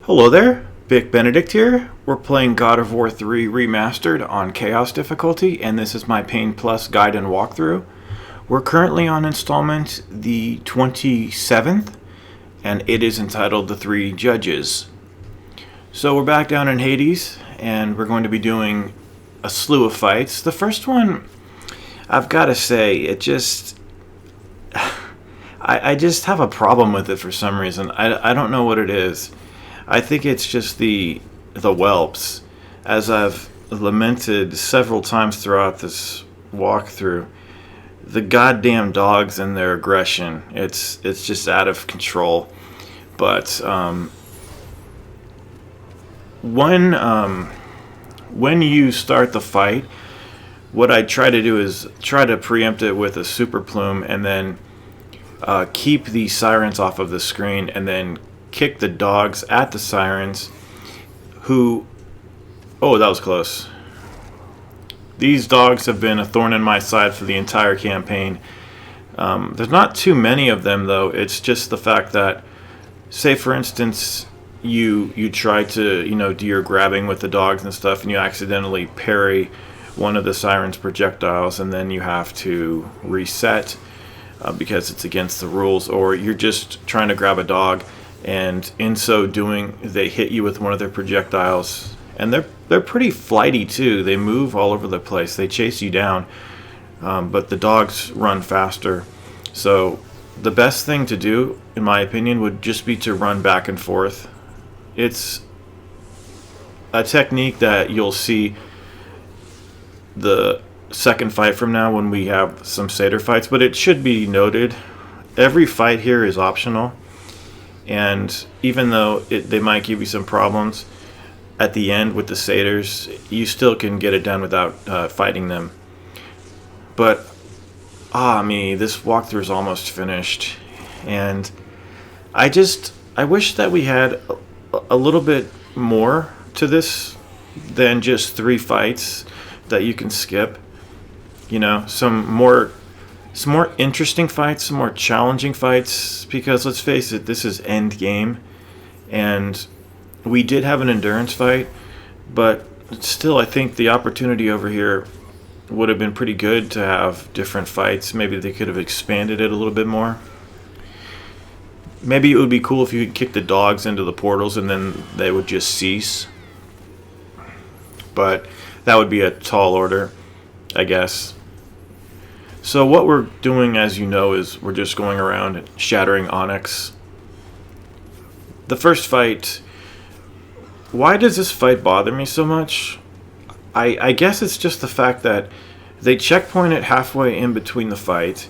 Hello there, Vic Benedict here. We're playing God of War 3 Remastered on Chaos difficulty, and this is my Pain Plus guide and walkthrough. We're currently on installment the 27th, and it is entitled The Three Judges. So we're back down in Hades, and we're going to be doing a slew of fights. The first one, I've got to say, it just... I just have a problem with it for some reason. I don't know what it is. I think it's just the whelps. As I've lamented several times throughout this walkthrough, the goddamn dogs and their aggression, it's just out of control. But when you start the fight, what I try to do is try to preempt it with a super plume and then keep the sirens off of the screen and then kick the dogs at the sirens who... Oh, that was close. These dogs have been a thorn in my side for the entire campaign. There's not too many of them, though. It's just the fact that, say for instance, you try to, do your grabbing with the dogs and stuff, and you accidentally parry one of the sirens' projectiles, and then you have to reset because it's against the rules, or you're just trying to grab a dog, and in so doing, they hit you with one of their projectiles, and they're pretty flighty too. They move all over the place. They chase you down, but the dogs run faster. So the best thing to do, in my opinion, would just be to run back and forth. It's a technique that you'll see the second fight from now when we have some satyr fights, but it should be noted, every fight here is optional. And even though they might give you some problems at the end with the satyrs, you still can get it done without fighting them. But, this walkthrough is almost finished. And I wish that we had a little bit more to this than just 3 fights that you can skip. Some more interesting fights, some more challenging fights, because let's face it, this is end game, and we did have an endurance fight, but still I think the opportunity over here would have been pretty good to have different fights. Maybe they could have expanded it a little bit more. Maybe it would be cool if you could kick the dogs into the portals and then they would just cease, but that would be a tall order, I guess. So what we're doing, as you know, is we're just going around and shattering Onyx. The first fight... Why does this fight bother me so much? I guess it's just the fact that they checkpoint it halfway in between the fight,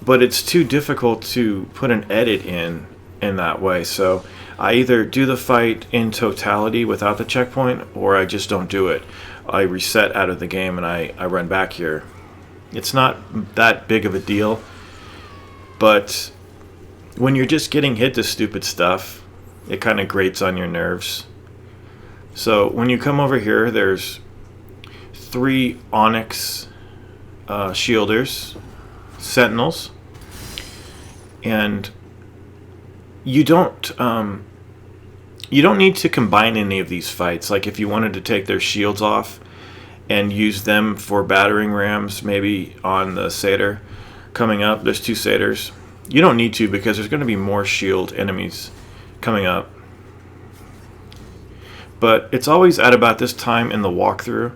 but it's too difficult to put an edit in that way. So I either do the fight in totality without the checkpoint, or I just don't do it. I reset out of the game and I run back here. It's not that big of a deal, but when you're just getting hit to stupid stuff, it kind of grates on your nerves. So when you come over here, there's 3 Onyx shielders, sentinels, and you don't need to combine any of these fights. Like if you wanted to take their shields off and use them for battering rams, maybe on the satyr coming up. There's 2 satyrs. You don't need to, because there's going to be more shield enemies coming up. But it's always at about this time in the walkthrough,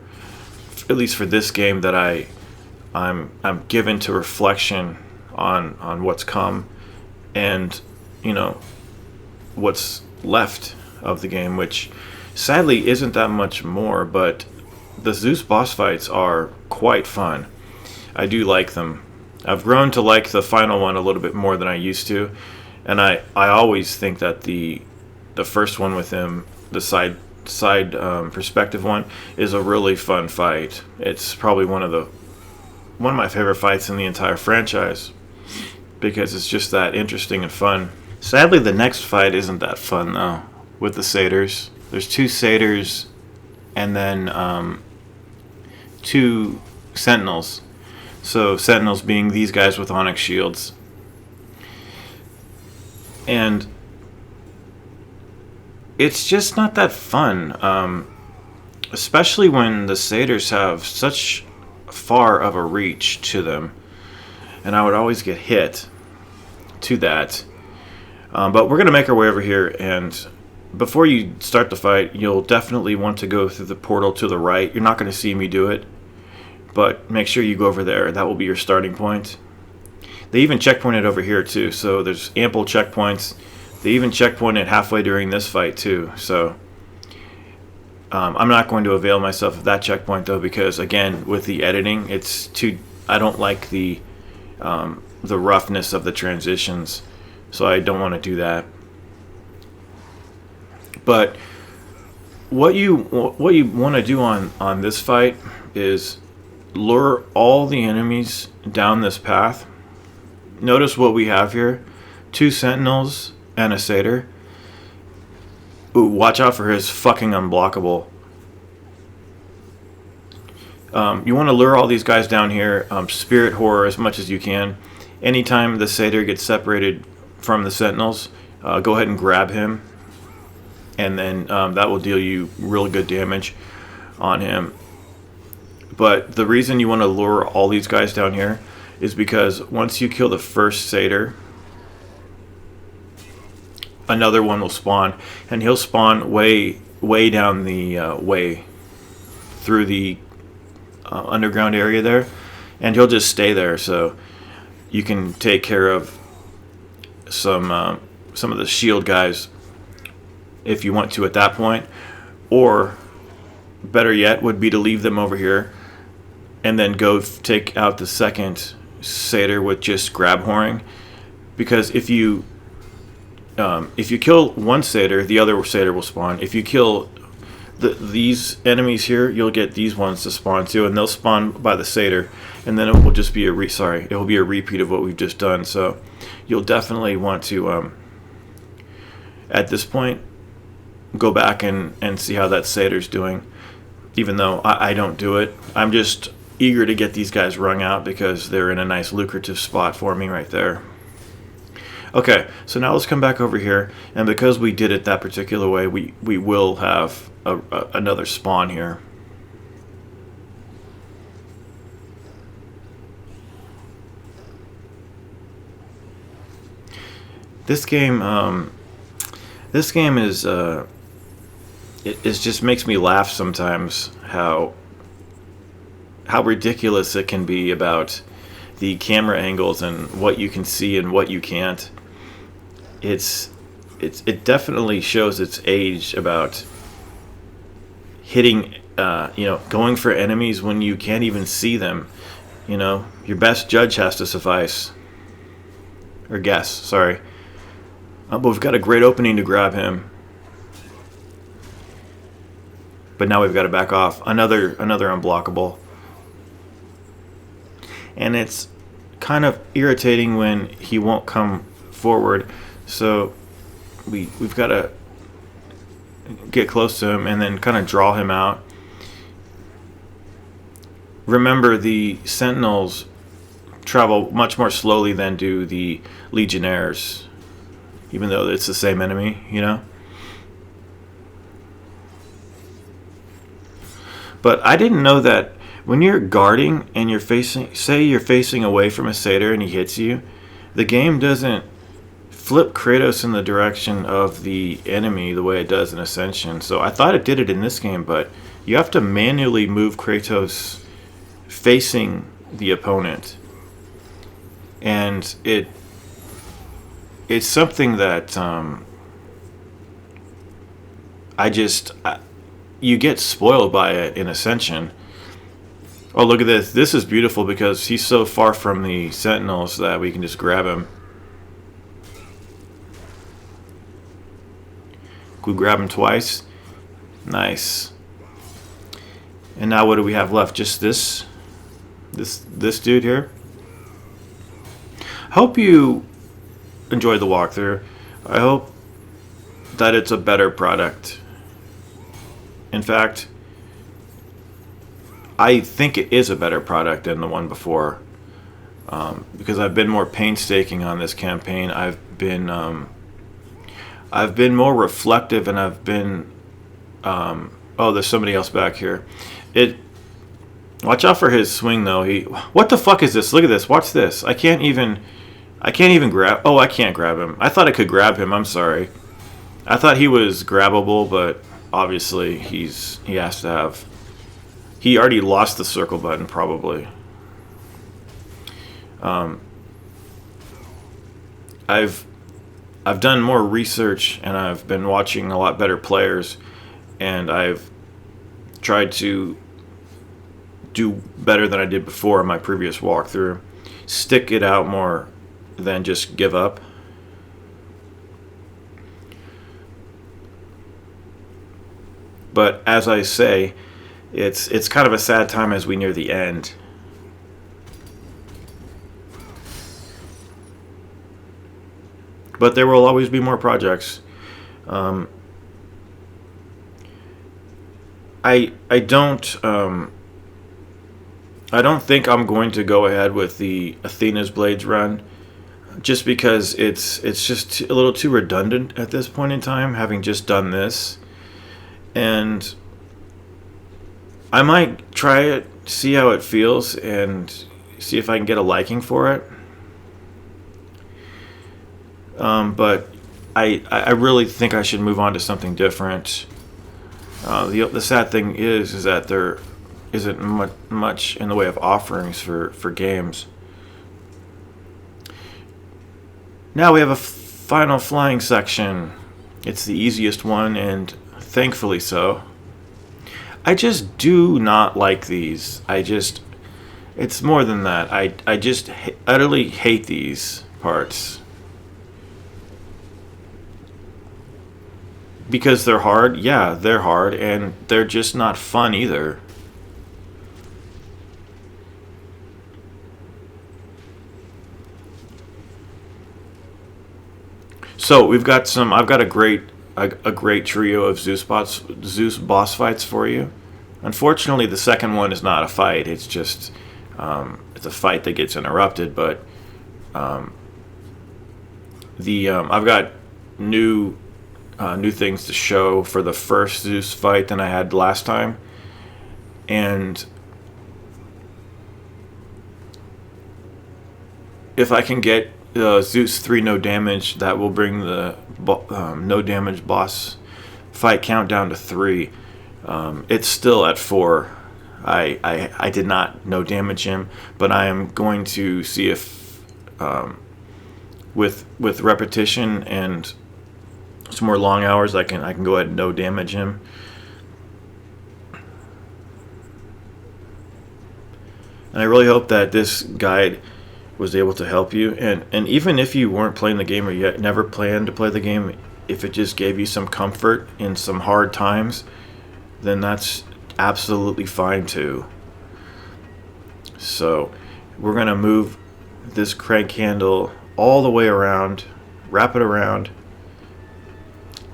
at least for this game, that I'm given to reflection on what's come and what's left of the game, which sadly isn't that much more, but the Zeus boss fights are quite fun. I do like them. I've grown to like the final one a little bit more than I used to, and I always think that the first one with him, the side perspective one, is a really fun fight. It's probably one of my favorite fights in the entire franchise, because it's just that interesting and fun. Sadly, the next fight isn't that fun though, with the satyrs. There's 2 satyrs and then 2 sentinels. So sentinels being these guys with Onyx shields. And it's just not that fun, especially when the Satyrs have such far of a reach to them, and I would always get hit to that. But we're going to make our way over here, and before you start the fight, you'll definitely want to go through the portal to the right. You're not going to see me do it, but make sure you go over there. That will be your starting point. They even checkpointed over here too, so there's ample checkpoints. They even checkpointed halfway during this fight too, so I'm not going to avail myself of that checkpoint though, because again, with the editing, it's too. I don't like the roughness of the transitions, so I don't want to do that. But what you want to do on this fight is lure all the enemies down this path. Notice what we have here: 2 sentinels and a satyr. Ooh, watch out for his fucking unblockable. You want to lure all these guys down here, spirit horror as much as you can. Anytime the satyr gets separated from the sentinels, go ahead and grab him, and then that will deal you really good damage on him. But the reason you want to lure all these guys down here is because once you kill the first satyr, another one will spawn, and he'll spawn way down the way through the underground area there, and he'll just stay there, so you can take care of some of the shield guys if you want to at that point. Or better yet would be to leave them over here and then go take out the second satyr with just grab whoring, because if you kill one satyr, the other satyr will spawn. If you kill these enemies here, you'll get these ones to spawn too, and they'll spawn by the satyr, and then it will just be a repeat of what we've just done. So you'll definitely want to at this point go back and see how that satyr's doing, even though I don't do it. I'm just eager to get these guys wrung out because they're in a nice lucrative spot for me right there. Okay, so now let's come back over here, and because we did it that particular way, we will have another spawn here. This game is it just makes me laugh sometimes how ridiculous it can be about the camera angles and what you can see and what you can't. It definitely shows its age about hitting, going for enemies when you can't even see them. Your best judge has to suffice, or guess. Sorry, but we've got a great opening to grab him. But now we've got to back off. Another unblockable. And it's kind of irritating when he won't come forward. So we've got to get close to him and then kind of draw him out. Remember, the sentinels travel much more slowly than do the legionnaires, even though it's the same enemy, But I didn't know that when you're guarding and you're facing away from a satyr and he hits you, the game doesn't flip Kratos in the direction of the enemy the way it does in Ascension. So I thought it did it in this game, but you have to manually move Kratos facing the opponent. And it's something that you get spoiled by it in Ascension. Oh, look at this. This is beautiful because he's so far from the sentinels that we can just grab him. We grab him twice. Nice. And now what do we have left? Just this dude here. Hope you enjoyed the walkthrough. I hope that it's a better product. In fact, I think it is a better product than the one before, because I've been more painstaking on this campaign. I've been I've been more reflective, and I've been oh, there's somebody else back here. Watch out for his swing though. What the fuck is this? Look at this. Watch this. I can't even grab. Oh, I can't grab him. I thought I could grab him. I'm sorry. I thought he was grabbable, but obviously he has to have. He already lost the circle button probably. I've done more research, and I've been watching a lot better players, and I've tried to do better than I did before in my previous walkthrough. Stick it out more than just give up. But as I say, it's kind of a sad time as we near the end. But there will always be more projects. I don't think I'm going to go ahead with the Athena's Blades run, just because it's just a little too redundant at this point in time, having just done this. And I might try it, see how it feels, and see if I can get a liking for it. But I really think I should move on to something different. The sad thing is that there isn't much in the way of offerings for games. Now we have a final flying section. It's the easiest one, and thankfully so. I just do not like these. It's more than that. I just utterly hate these parts. Because they're hard? Yeah, they're hard, and they're just not fun either. So I've got a great trio of Zeus boss fights for you. Unfortunately, the second one is not a fight. It's just it's a fight that gets interrupted. But I've got new things to show for the first Zeus fight than I had last time, and if I can get Zeus 3 no damage, that will bring the no damage boss fight count down to 3. It's still at 4. I did not no damage him, but I am going to see if with repetition and some more long hours I can go ahead and no damage him. And I really hope that this guide was able to help you, and even if you weren't playing the game or yet never planned to play the game, if it just gave you some comfort in some hard times, then that's absolutely fine too. So we're gonna move this crank handle all the way around, wrap it around,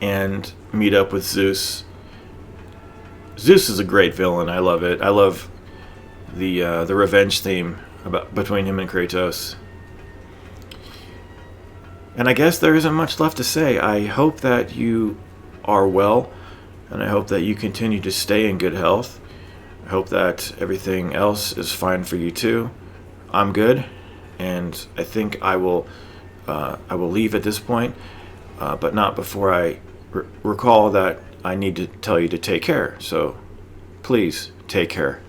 and meet up with Zeus. Zeus is a great villain. I love it. I love the revenge theme between him and Kratos. And I guess there isn't much left to say. I hope that you are well, and I hope that you continue to stay in good health. I hope that everything else is fine for you too. I'm good, and I think I will leave at this point, but not before I recall that I need to tell you to take care. So please take care.